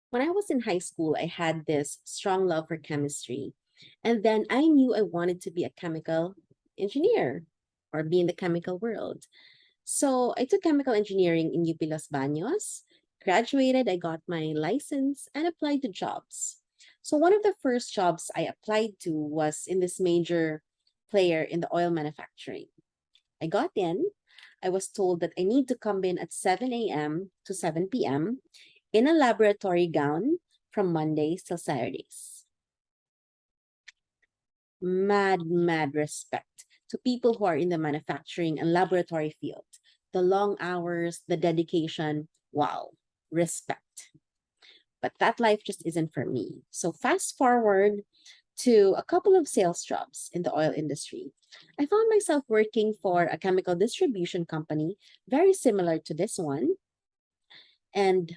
When I was in high school, I had this strong love for chemistry. And then I knew I wanted to be a chemical engineer or be in the chemical world. So I took chemical engineering in UP Los Baños, graduated, I got my license, and applied to jobs. So one of the first jobs I applied to was in this major player in the oil manufacturing. I got in. I was told that I need to come in at 7 a.m. to 7 p.m. in a laboratory gown from Mondays till Saturdays. Mad respect to people who are in the manufacturing and laboratory field. The long hours, the dedication, wow, respect. But that life just isn't for me. So fast forward to a couple of sales jobs in the oil industry. I found myself working for a chemical distribution company very similar to this one. And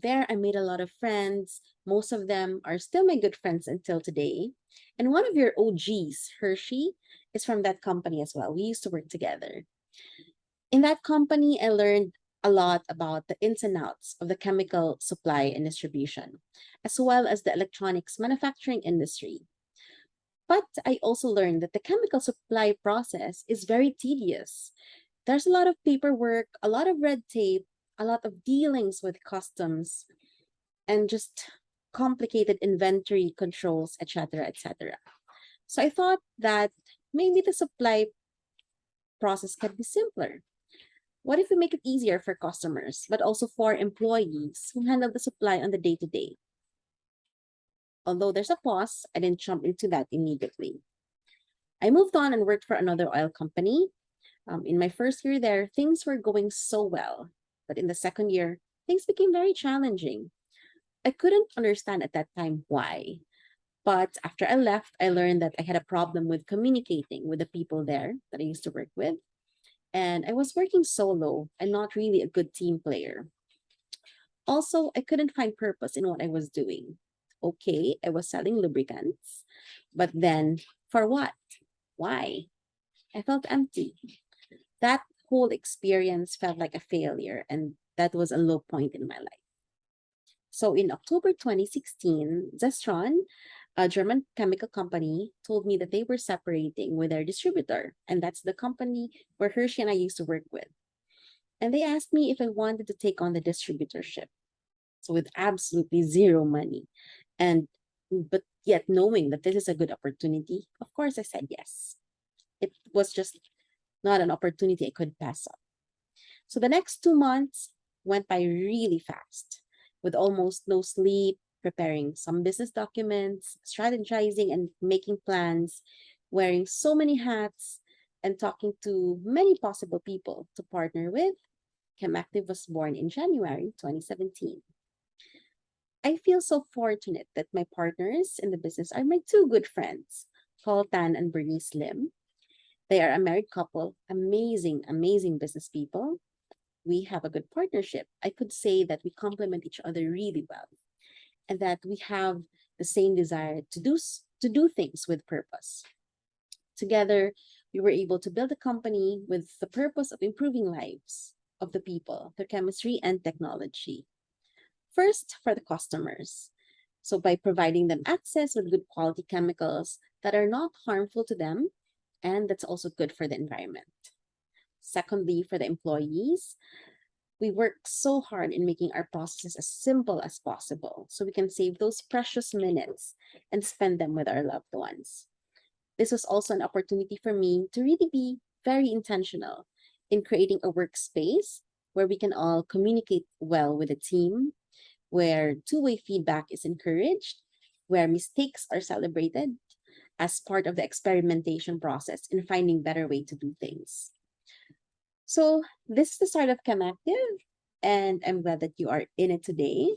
there I made a lot of friends. Most of them are still my good friends until today. And one of your OGs, Hershey, is from that company as well. We used to work together. In that company, I learned a lot about the ins and outs of the chemical supply and distribution, as well as the electronics manufacturing industry. But I also learned that the chemical supply process is very tedious. There's a lot of paperwork, a lot of red tape, a lot of dealings with customs, and just complicated inventory controls, etc., etc. So I thought that maybe the supply process can be simpler. What if we make it easier for customers, but also for employees who handle the supply on the day to day? Although there's a pause, I didn't jump into that immediately. I moved on and worked for another oil company. In my first year there, things were going so well. But in the second year, things became very challenging. I couldn't understand at that time why. But after I left, I learned that I had a problem with communicating with the people there that I used to work with. And I was working solo and not really a good team player. Also, I couldn't find purpose in what I was doing. Okay, I was selling lubricants, but then for what? Why? I felt empty. That whole experience felt like a failure, and that was a low point in my life. So in October 2016, Zestron, a German chemical company, told me that they were separating with their distributor, and that's the company where Hershey and I used to work with. And they asked me if I wanted to take on the distributorship. So with absolutely zero money. And but yet knowing that this is a good opportunity, of course I said yes. It was just not an opportunity I could pass up. So the next 2 months went by really fast with almost no sleep, preparing some business documents, strategizing and making plans, wearing so many hats, and talking to many possible people to partner with. ChemActiv was born in January 2017. I feel so fortunate that my partners in the business are my two good friends, Paul Tan and Bernice Lim. They are a married couple, amazing business people. We have a good partnership. I could say that we complement each other really well and that we have the same desire to do things with purpose. Together, we were able to build a company with the purpose of improving lives of the people through chemistry and technology. First, for the customers. So by providing them access with good quality chemicals that are not harmful to them and that's also good for the environment. Secondly, for the employees, we work so hard in making our processes as simple as possible so we can save those precious minutes and spend them with our loved ones. This was also an opportunity for me to really be very intentional in creating a workspace where we can all communicate well with the team, where two-way feedback is encouraged, where mistakes are celebrated as part of the experimentation process in finding better way to do things. So this is the start of ChemActiv, and I'm glad that you are in it today.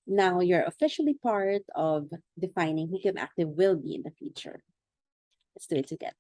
Now you're officially part of defining who ChemActiv will be in the future. Let's do it together.